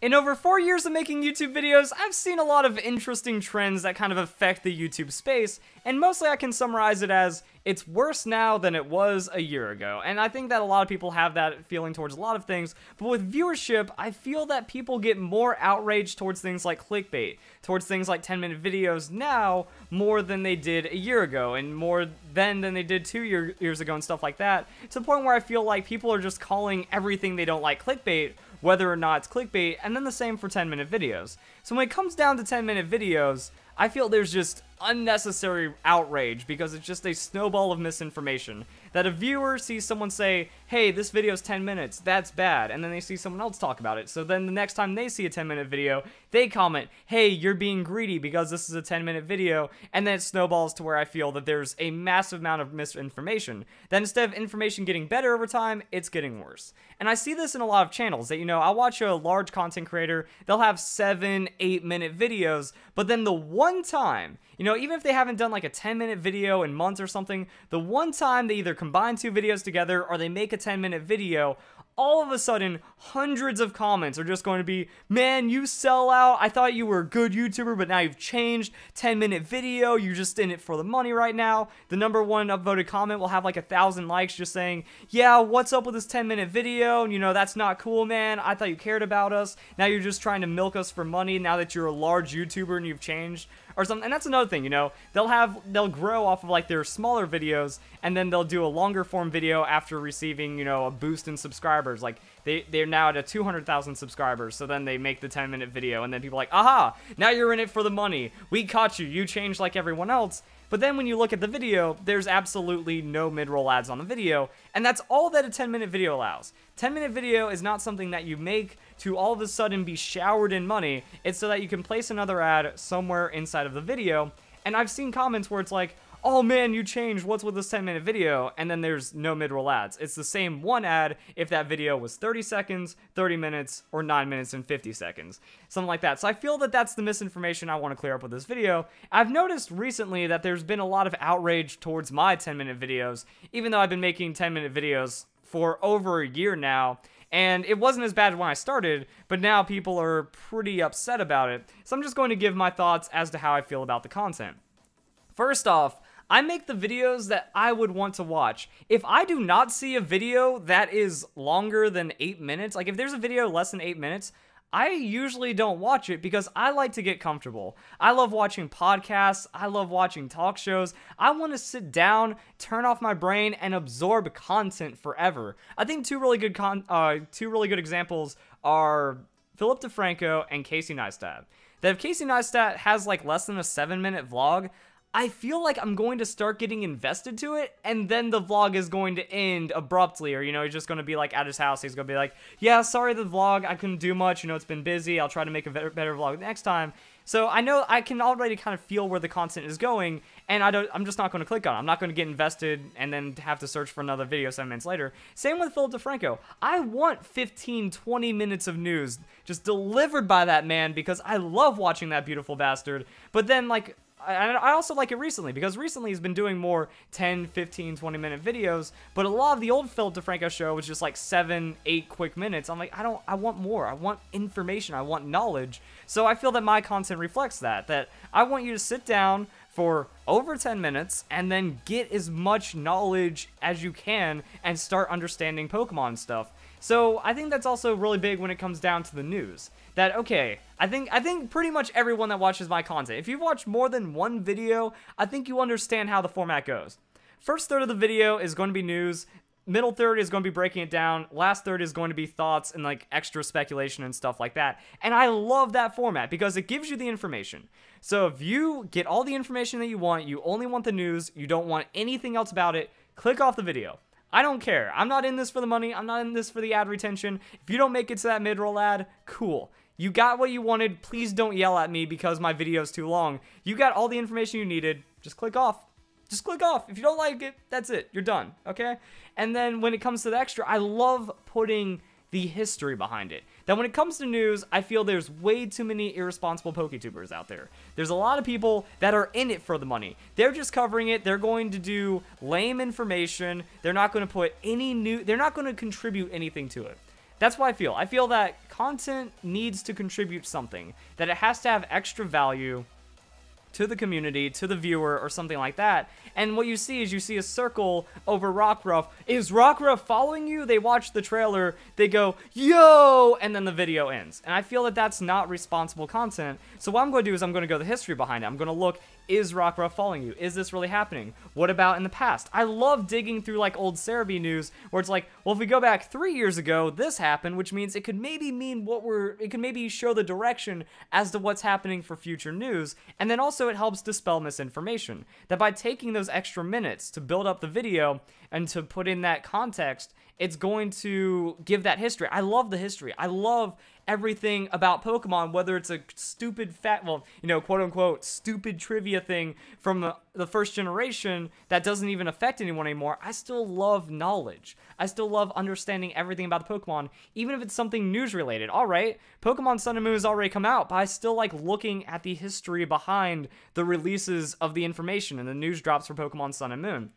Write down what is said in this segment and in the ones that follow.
In over 4 years of making YouTube videos, I've seen a lot of interesting trends that kind of affect the YouTube space, and mostly I can summarize it as, it's worse now than it was a year ago. And I think that a lot of people have that feeling towards a lot of things, but with viewership, I feel that people get more outraged towards things like clickbait, towards things like 10-minute videos now, more than they did a year ago, and more then than they did 2 years ago and stuff like that, to the point where I feel like people are just calling everything they don't like clickbait, whether or not it's clickbait, and then the same for 10-minute videos. So when it comes down to 10-minute videos, I feel there's just unnecessary outrage because it's just a snowball of misinformation. That a viewer sees someone say, hey, this video's 10 minutes, that's bad, and then they see someone else talk about it. So then the next time they see a 10-minute video, they comment, hey, you're being greedy because this is a 10-minute video, and then it snowballs to where I feel that there's a massive amount of misinformation. Then instead of information getting better over time, it's getting worse. And I see this in a lot of channels that, I watch a large content creator, they'll have 7-8 minute videos, but then the one time, even if they haven't done like a 10-minute video in months or something, the one time they either combine 2 videos together or they make a 10-minute video, all of a sudden, hundreds of comments are just going to be, man, you sell out, I thought you were a good YouTuber, but now you've changed, 10-minute video, you're just in it for the money right now. The #1 upvoted comment will have like 1,000 likes just saying, yeah, what's up with this 10-minute video, that's not cool, man, I thought you cared about us, now you're just trying to milk us for money now that you're a large YouTuber and you've changed. Or something. And that's another thing, they'll grow off of like their smaller videos, and then they'll do a longer form video after receiving, a boost in subscribers. Like they're now at 200,000 subscribers, so then they make the 10-minute video, and then people are like, aha, now you're in it for the money. We caught you. You changed like everyone else. But then when you look at the video, there's absolutely no mid-roll ads on the video, and that's all that a 10-minute video allows. 10-minute video is not something that you make to all of a sudden be showered in money. It's so that you can place another ad somewhere inside of the video, and I've seen comments where it's like, oh man, you changed, what's with this 10-minute video? And then there's no mid-roll ads. It's the same one ad if that video was 30 seconds, 30 minutes, or 9 minutes and 50 seconds. Something like that. So I feel that that's the misinformation I want to clear up with this video. I've noticed recently that there's been a lot of outrage towards my 10-minute videos, even though I've been making 10-minute videos for over a year now. And it wasn't as bad when I started, but now people are pretty upset about it. So I'm just going to give my thoughts as to how I feel about the content. First off, I make the videos that I would want to watch. If I do not see a video that is longer than 8 minutes, like if there's a video less than 8 minutes, I usually don't watch it because I like to get comfortable. I love watching podcasts. I love watching talk shows. I want to sit down, turn off my brain, and absorb content forever. I think two really good examples are Philip DeFranco and Casey Neistat. That if Casey Neistat has like less than a 7-minute vlog, I feel like I'm going to start getting invested to it, and then the vlog is going to end abruptly, or, he's just going to be, like, at his house. He's going to be like, yeah, sorry the vlog, I couldn't do much, it's been busy, I'll try to make a better vlog next time. So I know I can already kind of feel where the content is going, and I'm just not going to click on it. I'm not going to get invested and then have to search for another video 7 minutes later. Same with Philip DeFranco. I want 15, 20 minutes of news just delivered by that man because I love watching that beautiful bastard, but then, like, I also like it recently, because recently he's been doing more 10, 15, 20-minute videos, but a lot of the old Philip DeFranco show was just like 7, 8 quick minutes. I'm like, I want more. I want information. I want knowledge. So I feel that my content reflects that I want you to sit down for over 10 minutes and then get as much knowledge as you can and start understanding Pokemon stuff. So I think that's also really big when it comes down to the news. That, okay, I think pretty much everyone that watches my content, if you've watched more than one video, I think you understand how the format goes. First third of the video is going to be news, middle third is going to be breaking it down, last third is going to be thoughts and like extra speculation and stuff like that. And I love that format because it gives you the information. So if you get all the information that you want, you only want the news, you don't want anything else about it, click off the video. I don't care. I'm not in this for the money. I'm not in this for the ad retention. If you don't make it to that mid-roll ad, cool. You got what you wanted. Please don't yell at me because my video is too long. You got all the information you needed. Just click off. Just click off. If you don't like it, that's it. You're done, okay? And then when it comes to the extra, I love putting the history behind it. That when it comes to news, I feel there's way too many irresponsible PokeTubers out there. There's a lot of people that are in it for the money. They're just covering it. They're going to do lame information. They're not going to put any new, they're not going to contribute anything to it. That's what I feel. I feel that content needs to contribute something, that it has to have extra value to the community, to the viewer, or something like that. And what you see is you see a circle over Rockruff. Is Rockruff following you? They watch the trailer, they go, yo, and then the video ends. And I feel that that's not responsible content. So what I'm going to do is I'm going to go the history behind it. I'm going to look, is Rockruff following you? Is this really happening? What about in the past? I love digging through like old Cerebi news where it's like, well, if we go back 3 years ago, this happened, which means it could maybe mean it could maybe show the direction as to what's happening for future news. And then also it helps dispel misinformation. That by taking those extra minutes to build up the video and to put in that context, it's going to give that history. I love the history. I love everything about Pokemon, whether it's a stupid quote-unquote stupid trivia thing from the first generation that doesn't even affect anyone anymore. I still love knowledge. I still love understanding everything about the Pokemon, even if it's something news-related. Alright, Pokemon Sun and Moon has already come out, but I still like looking at the history behind the releases of the information and the news drops for Pokemon Sun and Moon.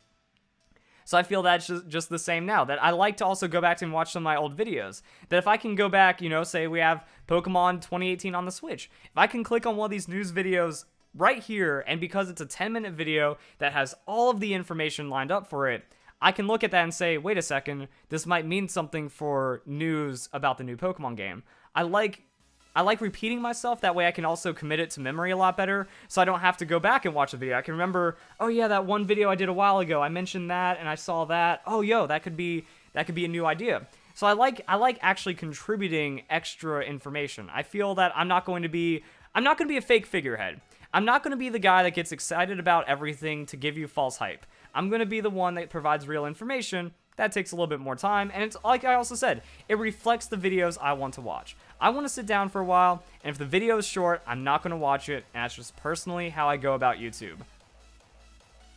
So I feel that's just the same now, that I like to also go back and watch some of my old videos. That if I can go back, say we have Pokemon 2018 on the Switch, if I can click on one of these news videos right here, and because it's a 10-minute video that has all of the information lined up for it, I can look at that and say, wait a second, this might mean something for news about the new Pokemon game. I like repeating myself, that way I can also commit it to memory a lot better, so I don't have to go back and watch the video. I can remember, oh yeah, that one video I did a while ago, I mentioned that, and I saw that, oh yo, that could be a new idea. So I like actually contributing extra information. I feel that I'm not going to be a fake figurehead. I'm not going to be the guy that gets excited about everything to give you false hype. I'm going to be the one that provides real information. That takes a little bit more time, and it's like I also said, it reflects the videos I want to watch. I want to sit down for a while, and if the video is short, I'm not going to watch it, and that's just personally how I go about YouTube.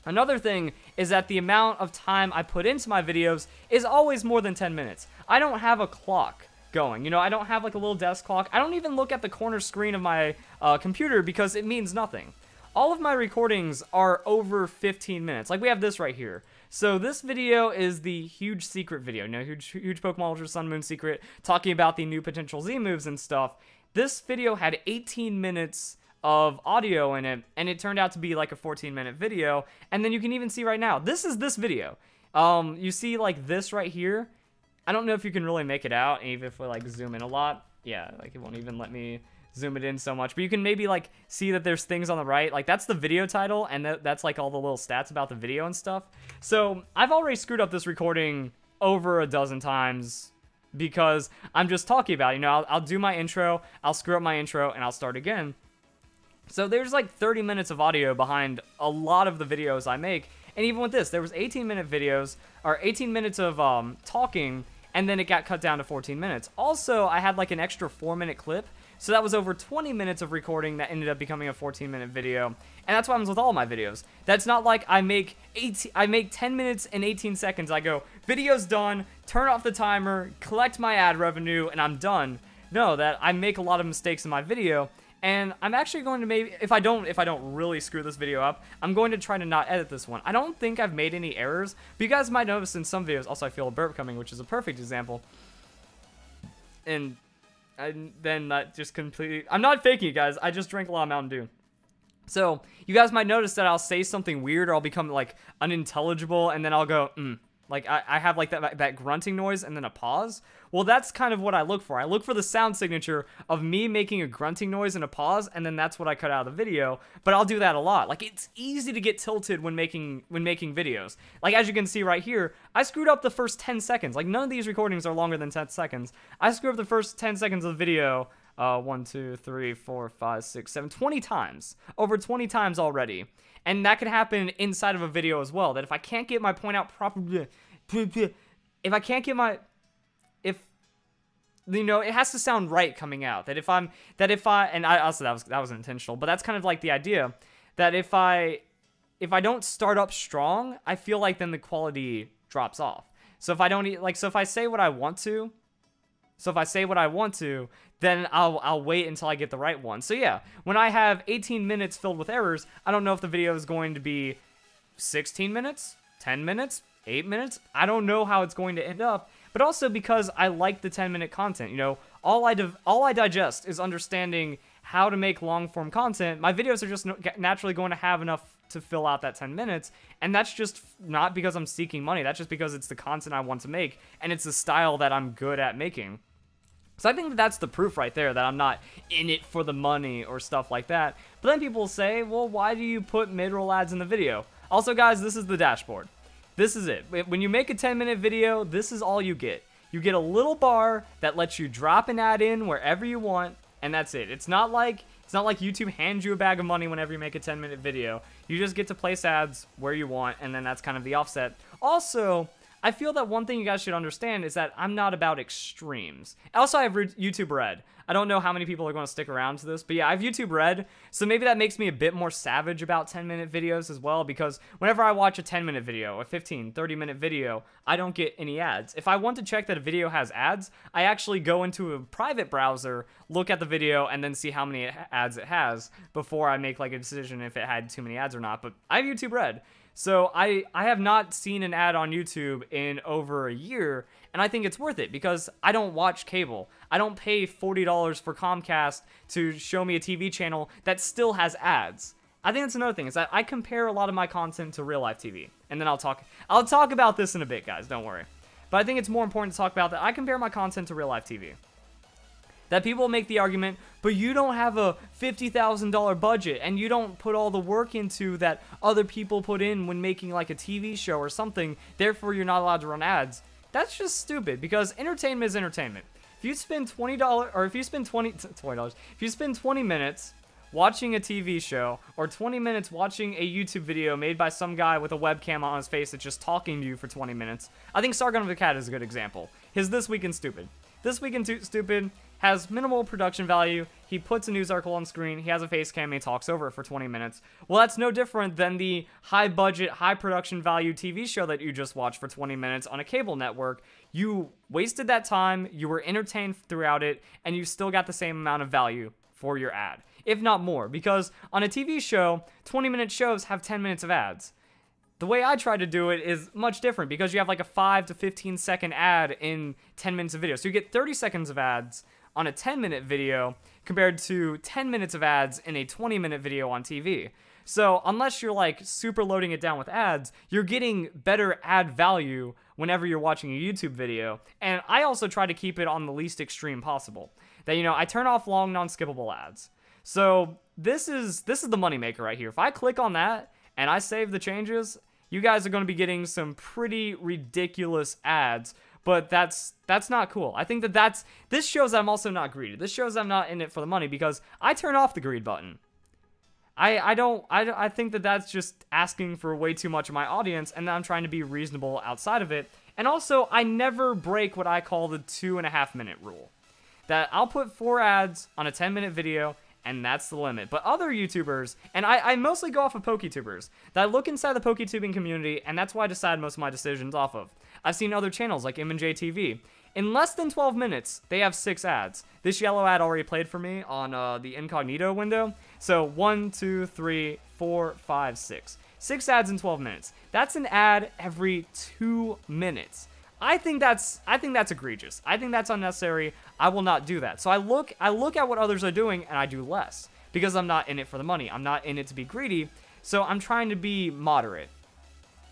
Another thing is that the amount of time I put into my videos is always more than 10 minutes. I don't have a clock going, I don't have like a little desk clock. I don't even look at the corner screen of my computer because it means nothing. All of my recordings are over 15 minutes. Like we have this right here. So this video is the huge secret video, huge Pokemon Ultra Sun Moon secret, talking about the new potential Z moves and stuff. This video had 18 minutes of audio in it, and it turned out to be like a 14-minute video. And then you can even see right now, this is this video. You see like this right here. I don't know if you can really make it out, even if we like zoom in a lot. Yeah, like it won't even let me zoom it in so much, but you can maybe like see that there's things on the right, like that's the video title, and that's like all the little stats about the video and stuff. So I've already screwed up this recording over a dozen times because I'm just talking about it. I'll do my intro, I'll screw up my intro, and I'll start again. So there's like 30 minutes of audio behind a lot of the videos I make, and even with this, there was 18-minute videos, or 18 minutes of talking, and then it got cut down to 14 minutes. Also, I had like an extra 4-minute clip, so that was over 20 minutes of recording that ended up becoming a 14-minute video. And that's what happens with all my videos. That's not like I make 10 minutes and 18 seconds. I go, video's done, turn off the timer, collect my ad revenue, and I'm done. No, that I make a lot of mistakes in my video. And I'm actually going to maybe, if I don't really screw this video up, I'm going to try to not edit this one. I don't think I've made any errors, but you guys might notice in some videos, also I feel a burp coming, which is a perfect example. And then that just completely, I'm not faking it, guys. I just drank a lot of Mountain Dew. So you guys might notice that I'll say something weird, or I'll become like unintelligible, and then I'll go, Like, I have like that grunting noise and then a pause. Well, that's kind of what I look for. I look for the sound signature of me making a grunting noise and a pause, and then that's what I cut out of the video. But I'll do that a lot. Like, it's easy to get tilted when making videos. Like, as you can see right here, I screwed up the first 10 seconds. Like, none of these recordings are longer than 10 seconds. I screwed up the first 10 seconds of the video 1, 2, 3, 4, 5, 6, 7, 20 times. Over 20 times already. And that could happen inside of a video as well. That if I can't get my point out properly, if I can't get my, it has to sound right coming out. And I also, that was intentional, but that's kind of like the idea that if I don't start up strong, I feel like then the quality drops off. So if I don't, so if I say what I want to, then I'll wait until I get the right one. So yeah, when I have 18 minutes filled with errors, I don't know if the video is going to be 16 minutes, 10 minutes, 8 minutes. I don't know how it's going to end up, but also because I like the 10-minute content. You know, all I digest is understanding how to make long-form content. My videos are just naturally going to have enough to fill out that 10 minutes, and that's just not because I'm seeking money. That's just because it's the content I want to make, and it's the style that I'm good at making. So I think that that's the proof right there that I'm not in it for the money or stuff like that. But then people will say, well, why do you put mid-roll ads in the video? Also, guys, this is the dashboard. This is it. When you make a 10-minute video, this is all you get. You get a little bar that lets you drop an ad in wherever you want, and that's it. It's not like YouTube hands you a bag of money whenever you make a 10-minute video. You just get to place ads where you want, and then that's kind of the offset. Also, I feel that one thing you guys should understand is that I'm not about extremes. Also, I have YouTube Red. I don't know how many people are going to stick around to this, but yeah, I have YouTube Red, so maybe that makes me a bit more savage about 10-minute videos as well, because whenever I watch a 10-minute video, a 15, 30-minute video, I don't get any ads. If I want to check that a video has ads, I actually go into a private browser, look at the video, and then see how many ads it has before I make like a decision if it had too many ads or not, but I have YouTube Red. So I have not seen an ad on YouTube in over a year, and I think it's worth it because I don't watch cable. I don't pay $40 for Comcast to show me a TV channel that still has ads. I think that's another thing, is that I compare a lot of my content to real life TV. And then I'll talk about this in a bit, guys, don't worry. But I think it's more important to talk about that I compare my content to real life TV. That people make the argument, but you don't have a $50,000 budget and you don't put all the work into that other people put in when making like a TV show or something, therefore you're not allowed to run ads. That's just stupid, because entertainment is entertainment. If you spend $20, or if you spend $20, if you spend 20 minutes watching a TV show, or 20 minutes watching a YouTube video made by some guy with a webcam on his face that's just talking to you for 20 minutes, I think Sargon of the Cat is a good example. His This Week in Stupid. This Week in Stupid has minimal production value. He puts a news article on screen, he has a face cam, and he talks over it for 20 minutes. Well, that's no different than the high budget, high production value TV show that you just watched for 20 minutes on a cable network. You wasted that time, you were entertained throughout it, and you still got the same amount of value for your ad, if not more, because on a TV show, 20-minute shows have 10 minutes of ads. The way I try to do it is much different, because you have like a 5 to 15 second ad in 10 minutes of video. So you get 30 seconds of ads on a 10-minute video compared to 10 minutes of ads in a 20-minute video on TV. So unless you're like super loading it down with ads, you're getting better ad value whenever you're watching a YouTube video. And I also try to keep it on the least extreme possible. That, you know, I turn off long non-skippable ads. So this is the moneymaker right here. If I click on that and I save the changes, you guys are going to be getting some pretty ridiculous ads, but that's not cool. I think that this shows I'm also not greedy. This shows I'm not in it for the money, because I turn off the greed button. I think that that's just asking for way too much of my audience, and I'm trying to be reasonable outside of it. And also, I never break what I call the 2.5 minute rule. That I'll put 4 ads on a 10-minute video, and that's the limit. But other YouTubers, and I mostly go off of PokeTubers, that I look inside the PokeTubing community, and that's why I decide most of my decisions off of. I've seen other channels like M&J TV. In less than 12 minutes, they have 6 ads. This yellow ad already played for me on the incognito window. So 1, 2, 3, 4, 5, 6. 6 ads in 12 minutes. That's an ad every 2 minutes. I think that's egregious. I think that's unnecessary. I will not do that. So I look at what others are doing, and I do less, because I'm not in it for the money. I'm not in it to be greedy. So I'm trying to be moderate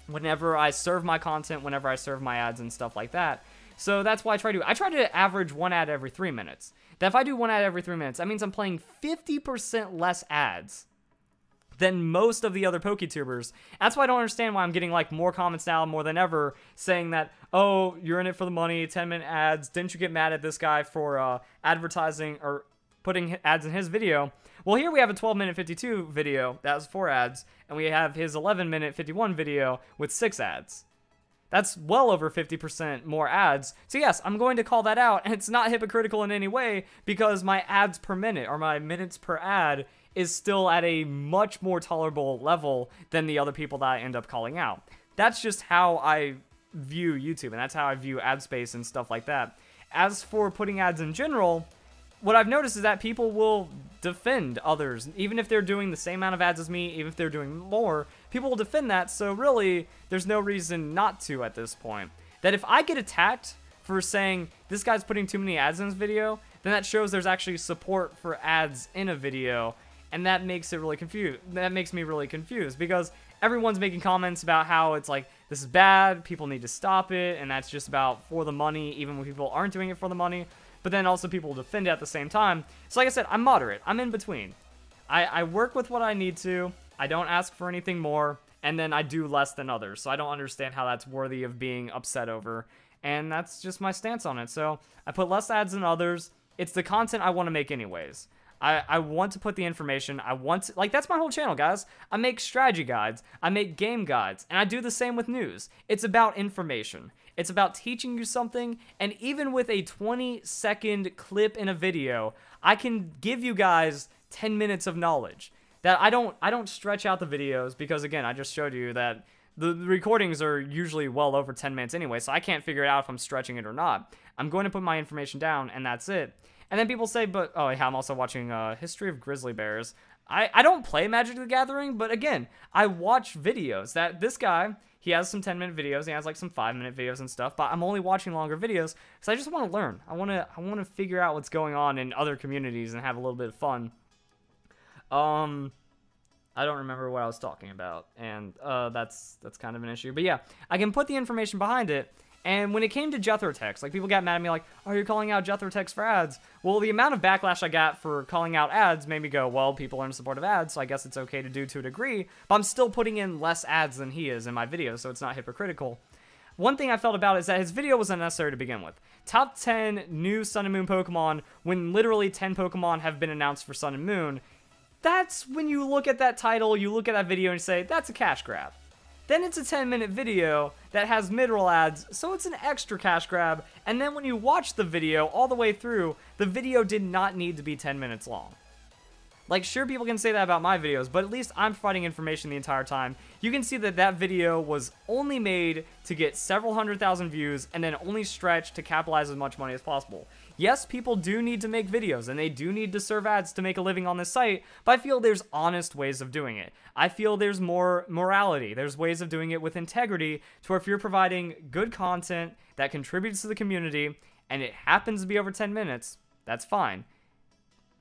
whenever I serve my content, whenever I serve my ads and stuff like that. So that's why I try to average 1 ad every 3 minutes. That if I do 1 ad every 3 minutes, that means I'm playing 50% less ads than most of the other PokeTubers. That's why I don't understand why I'm getting like more comments now more than ever saying that, oh, you're in it for the money, 10-minute ads, didn't you get mad at this guy for advertising or putting ads in his video? Well, here we have a 12-minute 52 video that has 4 ads, and we have his 11-minute 51 video with 6 ads. That's well over 50% more ads. So yes, I'm going to call that out, and it's not hypocritical in any way, because my ads per minute, or my minutes per ad, is still at a much more tolerable level than the other people that I end up calling out. That's just how I view YouTube, and that's how I view ad space and stuff like that. As for putting ads in general, what I've noticed is that people will defend others. Even if they're doing the same amount of ads as me, even if they're doing more, people will defend that, so really, there's no reason not to at this point. That if I get attacked for saying this guy's putting too many ads in his video, then that shows there's actually support for ads in a video, and that makes it really confused. That makes me really confused because everyone's making comments about how it's like, this is bad, people need to stop it, and that's just about for the money, even when people aren't doing it for the money. But then also people defend it at the same time. So like I said, I'm moderate. I'm in between. I work with what I need to. I don't ask for anything more, and then I do less than others. So I don't understand how that's worthy of being upset over. And that's just my stance on it. So I put less ads than others. It's the content I want to make anyways. I want to put the information. I want to, like, that's my whole channel, guys. I make strategy guides. I make game guides. And I do the same with news. It's about information. It's about teaching you something. And even with a 20-second clip in a video, I can give you guys 10 minutes of knowledge. That I don't stretch out the videos because, again, I just showed you that the recordings are usually well over 10 minutes anyway, so I can't figure it out if I'm stretching it or not. I'm going to put my information down, and that's it. And then people say, but, oh yeah, I'm also watching History of Grizzly Bears. I don't play Magic the Gathering, but again, I watch videos. That this guy, he has some 10-minute videos, he has like some 5-minute videos and stuff, but I'm only watching longer videos because I just want to learn. I want to figure out what's going on in other communities and have a little bit of fun. I don't remember what I was talking about, and that's kind of an issue. But yeah, I can put the information behind it. And when it came to Jethro Text, like, people got mad at me like, oh, you're calling out Jethro Text for ads. Well, the amount of backlash I got for calling out ads made me go, well, people are in support of ads, so I guess it's okay to do to a degree, but I'm still putting in less ads than he is in my videos, so it's not hypocritical. One thing I felt about it is that his video was unnecessary to begin with. Top 10 new Sun and Moon Pokemon, when literally 10 Pokemon have been announced for Sun and Moon. That's when you look at that title, you look at that video and say, that's a cash grab. Then it's a 10-minute video that has mid-roll ads, so it's an extra cash grab, and then when you watch the video all the way through, the video did not need to be 10 minutes long. Like, sure, people can say that about my videos, but at least I'm providing information the entire time. You can see that that video was only made to get several 100,000 views, and then only stretched to capitalize as much money as possible. Yes, people do need to make videos, and they do need to serve ads to make a living on this site, but I feel there's honest ways of doing it. I feel there's more morality. There's ways of doing it with integrity, to where if you're providing good content that contributes to the community, and it happens to be over 10 minutes, that's fine.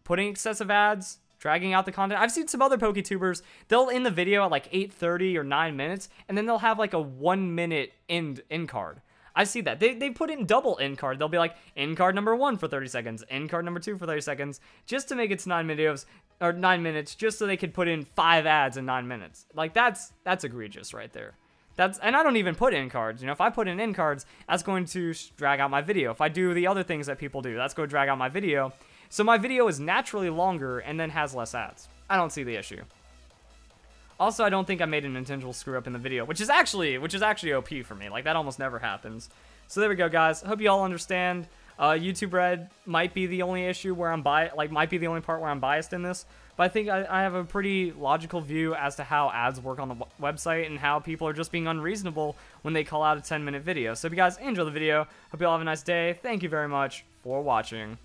Putting excessive ads, dragging out the content. I've seen some other PokeTubers, they'll end the video at like 8:30 or 9 minutes, and then they'll have like a 1-minute end card. I see that. They put in double end card. They'll be like, end card number 1 for 30 seconds, end card number 2 for 30 seconds, just to make it 9 videos, or 9 minutes, just so they could put in 5 ads in 9 minutes. Like, that's egregious right there. And I don't even put in cards. You know, if I put in end cards, that's going to drag out my video. If I do the other things that people do, that's going to drag out my video. So my video is naturally longer and then has less ads. I don't see the issue. Also, I don't think I made an intentional screw up in the video, which is actually OP for me. Like, that almost never happens. So there we go, guys. Hope you all understand. YouTube Red might be the only issue where I'm might be the only part where I'm biased in this. But I think I have a pretty logical view as to how ads work on the website and how people are just being unreasonable when they call out a 10-minute video. So if you guys enjoy the video, hope you all have a nice day. Thank you very much for watching.